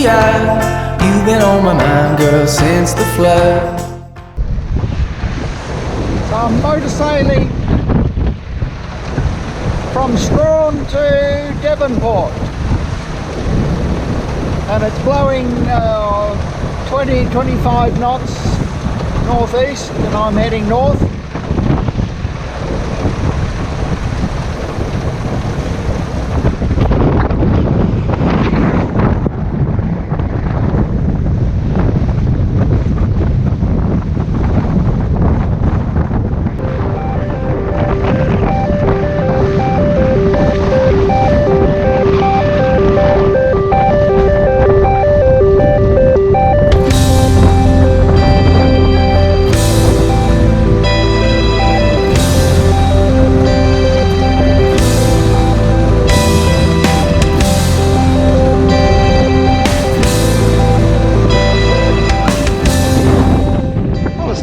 eye. You've been on my mind, girl, since the flood. So I'm motor sailing from Strawn to Devonport, and it's blowing 20-25 knots northeast, and I'm heading north.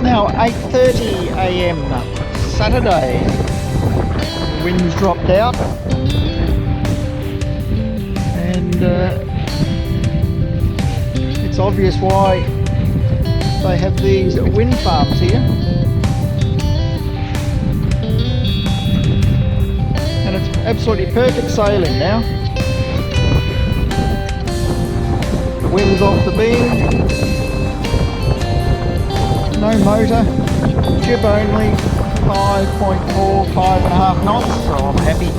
Now 8:30 AM Saturday. The wind's dropped out, and it's obvious why they have these wind farms here. And it's absolutely perfect sailing now. The wind's off the beam. No motor, jib only, 5.4, 5.5 knots, so I'm happy.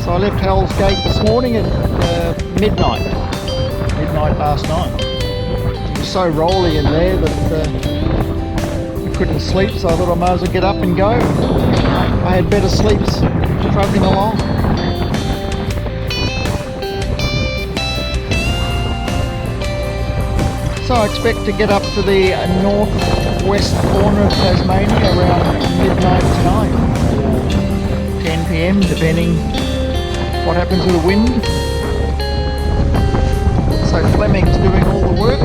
So I left Hell's Gate this morning at midnight last night. It was so rolly in there that I couldn't sleep, so I thought I might as well get up and go. I had better sleeps travelling along. So I expect to get up to the northwest corner of Tasmania around midnight tonight, 10 PM, depending what happens with the wind. So Fleming's doing all the work.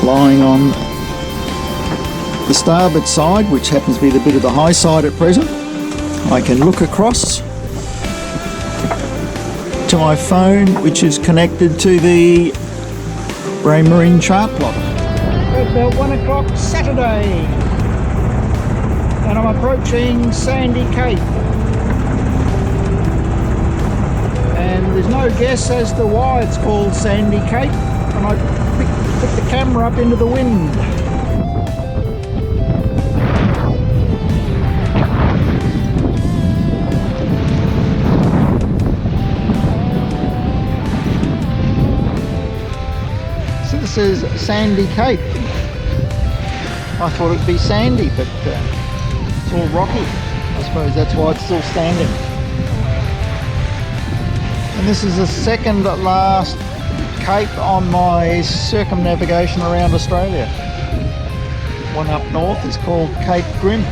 Lying on the starboard side, which happens to be the bit of the high side at present, I can look across to my phone, which is connected to the Brain Marine chart plot. It's about 1 o'clock Saturday, and I'm approaching Sandy Cape. And there's no guess as to why it's called Sandy Cape, and I put the camera up into the wind. So this is Sandy Cape. I thought it'd be sandy, but it's all rocky. I suppose that's why it's still standing. And this is the second last cape on my circumnavigation around Australia. One up north is called Cape Grim.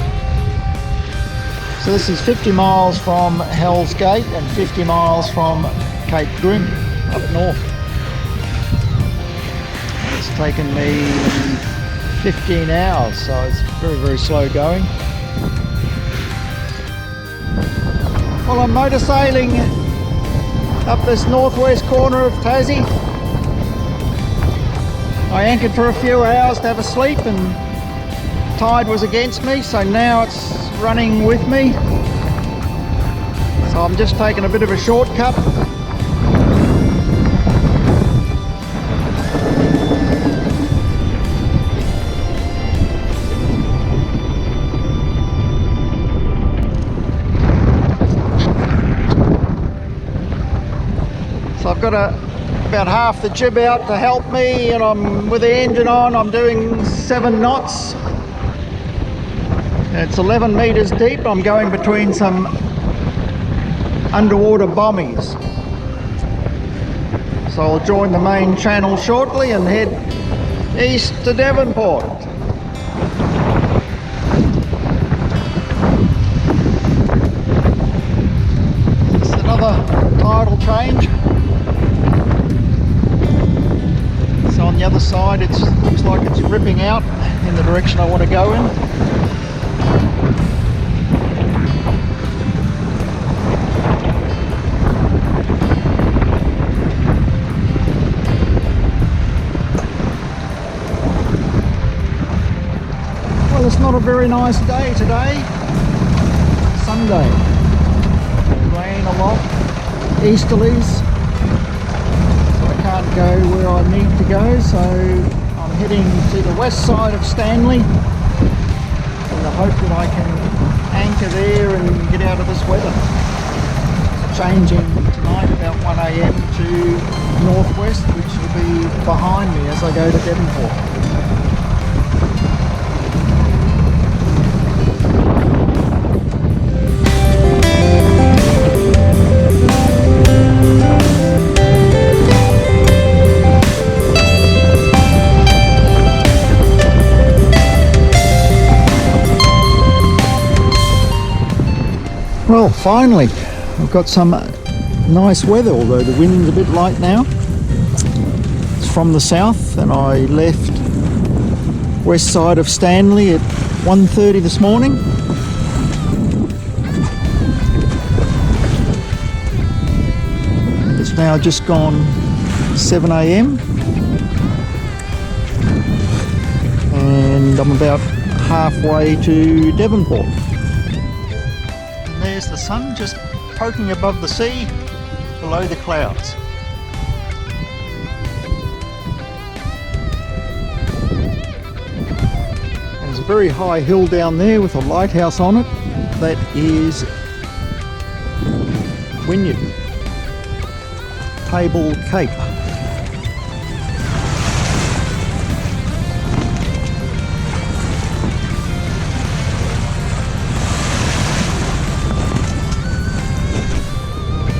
So this is 50 miles from Hell's Gate and 50 miles from Cape Grim up north. It's taken me 15 hours, so it's very, very slow going. Well, I'm motor sailing up this northwest corner of Tassie. I anchored for a few hours to have a sleep, and tide was against me, so now it's running with me. So I'm just taking a bit of a shortcut. So I've got about half the jib out to help me, and I'm with the engine on. I'm doing 7 knots. It's 11 meters deep. I'm going between some underwater bommies. So I'll join the main channel shortly and head east to Devonport. tide, it looks like it's ripping out in the direction I want to go in. Well, it's not a very nice day today. Sunday. Rain a lot. Easterlies. Can't go where I need to go, so I'm heading to the west side of Stanley in the hope that I can anchor there and get out of this weather. It's changing tonight about 1 AM to northwest, which will be behind me as I go to Devonport. Well, finally, I've got some nice weather, although the wind's a bit light now. It's from the south, and I left west side of Stanley at 1:30 this morning. It's now just gone 7 AM, and I'm about halfway to Devonport. There's the sun just poking above the sea, below the clouds. There's a very high hill down there with a lighthouse on it. That is Wynyard, Table Cape.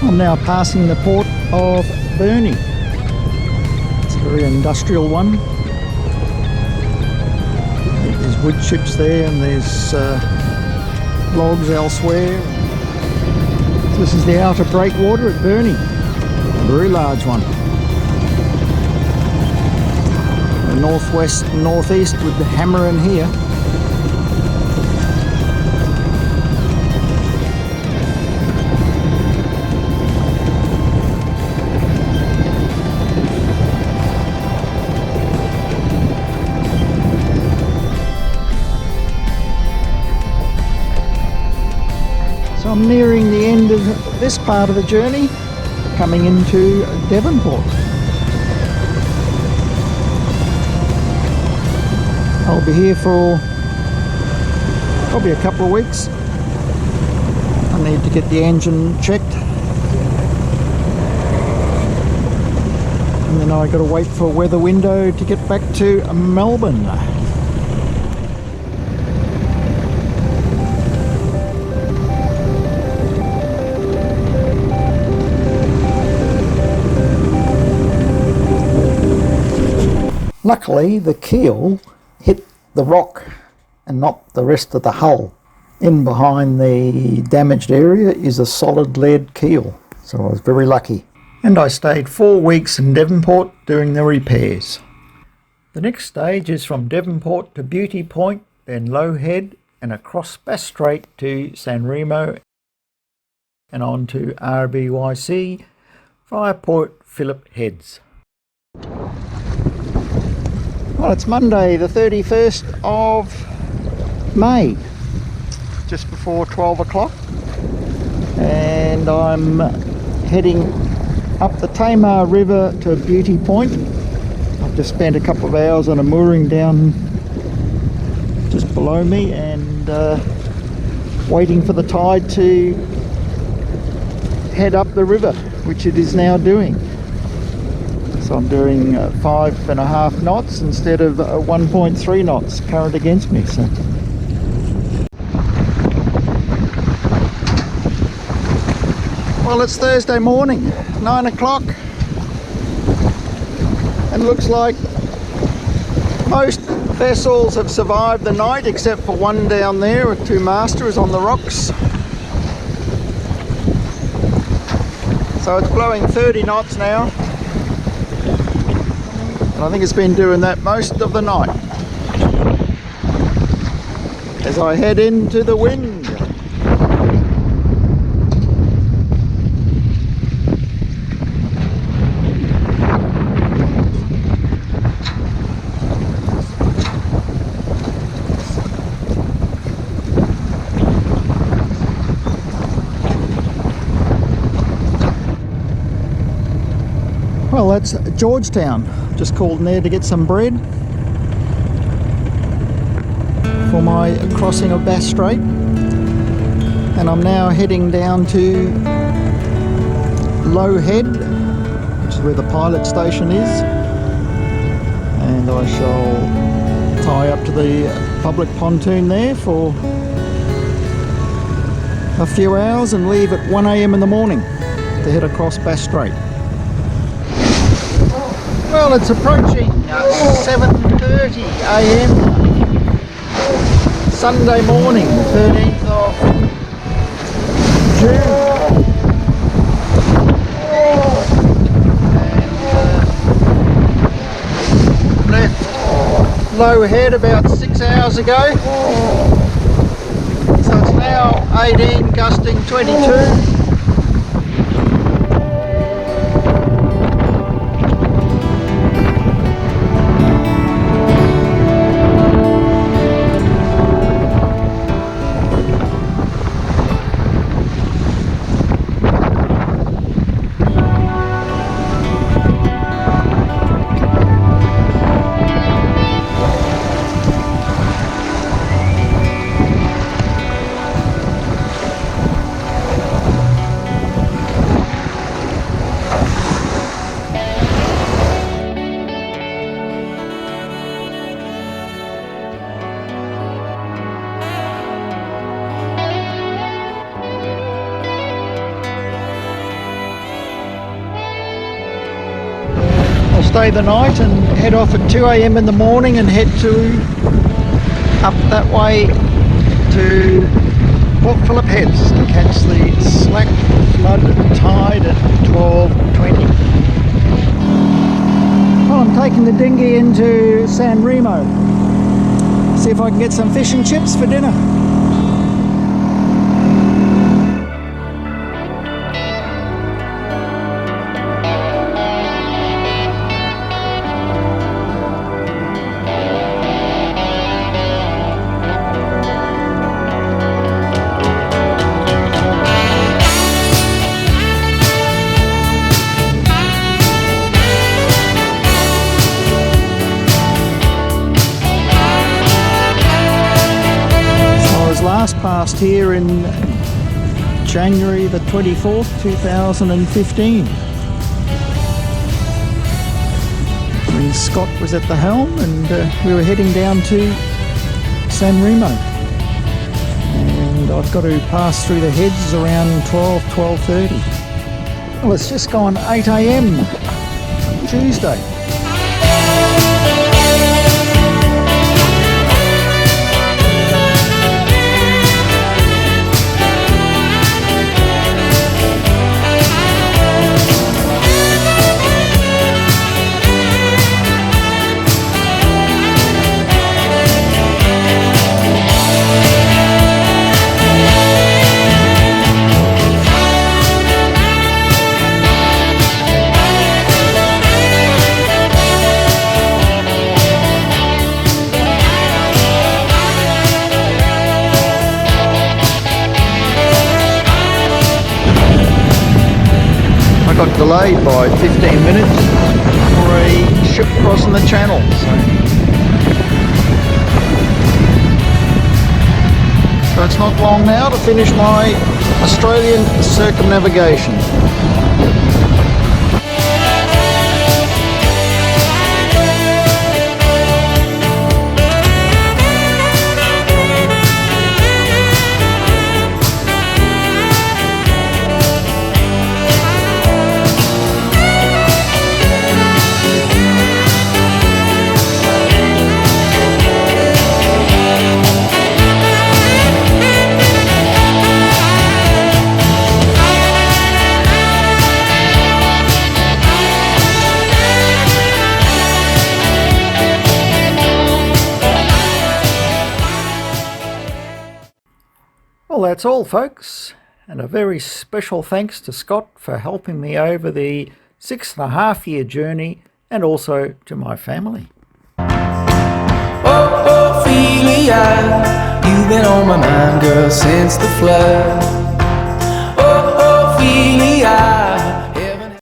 I'm now passing the port of Burnie. It's a very industrial one. There's wood chips there and there's logs elsewhere. This is the outer breakwater at Burnie, a very large one. The northwest and northeast with the hammer in here. I'm nearing the end of this part of the journey, coming into Devonport. I'll be here for probably a couple of weeks. I need to get the engine checked, and then I got to wait for a weather window to get back to Melbourne. Luckily, the keel hit the rock and not the rest of the hull. In behind the damaged area is a solid lead keel, so I was very lucky. And I stayed 4 weeks in Devonport doing the repairs. The next stage is from Devonport to Beauty Point, then Low Head and across Bass Strait to San Remo and on to RBYC via Port Phillip Heads. Well, it's Monday the 31st of May, just before 12 o'clock, and I'm heading up the Tamar River to Beauty Point. I've just spent a couple of hours on a mooring down just below me and waiting for the tide to head up the river, which it is now doing. So I'm doing 5.5 knots instead of 1.3 knots current against me. So well, it's Thursday morning, 9 o'clock, and looks like most vessels have survived the night except for one down there with 2 masters on the rocks. So it's blowing 30 knots now. And I think it's been doing that most of the night as I head into the wind. Well, that's Georgetown. Just called in there to get some bread for my crossing of Bass Strait. And I'm now heading down to Low Head, which is where the pilot station is. And I shall tie up to the public pontoon there for a few hours and leave at 1 AM in the morning to head across Bass Strait. Well, it's approaching 7:30 AM Sunday morning, the 13th of June. And left Low Head about 6 hours ago. So it's now 18, gusting 22. Stay the night and head off at 2 AM in the morning and head up that way to Port Phillip Heads to catch the slack flood tide at 12:20. Well, I'm taking the dinghy into San Remo. See if I can get some fish and chips for dinner. Passed here in January the 24th, 2015. When Scott was at the helm and we were heading down to San Remo. And I've got to pass through the heads around 12:30. Well, it's just gone 8 AM Tuesday. Got delayed by 15 minutes for a ship crossing the channel. So it's not long now to finish my Australian circumnavigation. Well, that's all, folks, and a very special thanks to Scott for helping me over the 6.5-year journey, and also to my family. Oh, Ophelia, you've been on my mind, girl, since the flood. Oh, Ophelia.